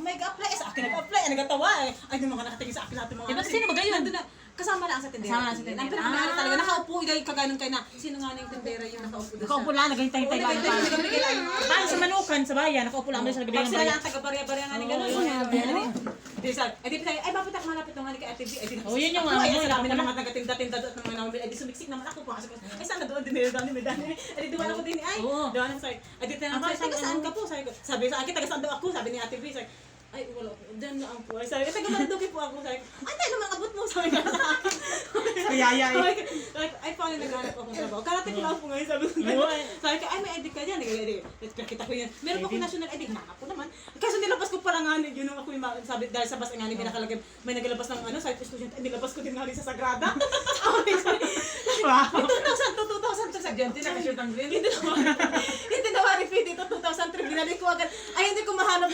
may ga-apply. Sa akin nag-apply. Nagatawa. Ay, di mga nakatingin sa akin natin mga. Diba, sino ba gayon? Nandun na. Kasama lang sa tindera. Kasama lang sa tindera. Ang pinakamayari talaga. Nakaupo. Kaganon kayo na. Sino nga na yung tindera yung nakaupo doon Nakaupo lang, nagahintay-hintay lang. Paano sa Manukan, sa bayan, nakaupo lang doon sa Pag nagabigay ng sila bayan. lang taga-barya-barya nga ni gano'n. Di sabi, ay di pinay, ay bakit ako malapit ng nga kay Ate B? Ay di Yun yung ay ano, sa dami yung ng mga taga-tinda-tinda doon ng mga namin. Ay di sumiksik naman ako po kasi ay sana doon din dani medani. Ay di duwan ako din ay. Duwan ako say. Ay di tanong ko, taga saan ka po? Sabi sa akin taga saan daw ako? Sabi ni Ate B. Ay wala po. Diyan na ang po. Sabi taga Marinduque po ako. Sabi, ay tayo naman abot mo sabi ka sa akin. Kayaya eh. Ay paano naghanap ako ng trabaho? Karating ko lang po ngayon sabi ko. Sabi ko, ay may ID ka dyan. Kita ko yan. Meron pa ako national ID. Hanap ko naman. Kasi nilabas ko pala nga yun ako yung sabi dahil sa bus nga may nakalagay may naglabas ng ano site student. Ay nilabas ko din nga rin sa Sagrada. Wow. 2002 sa Genti nakashoot ang green. Hindi na repeat ito 2003 binalik ko agad. Ay hindi ko mahanap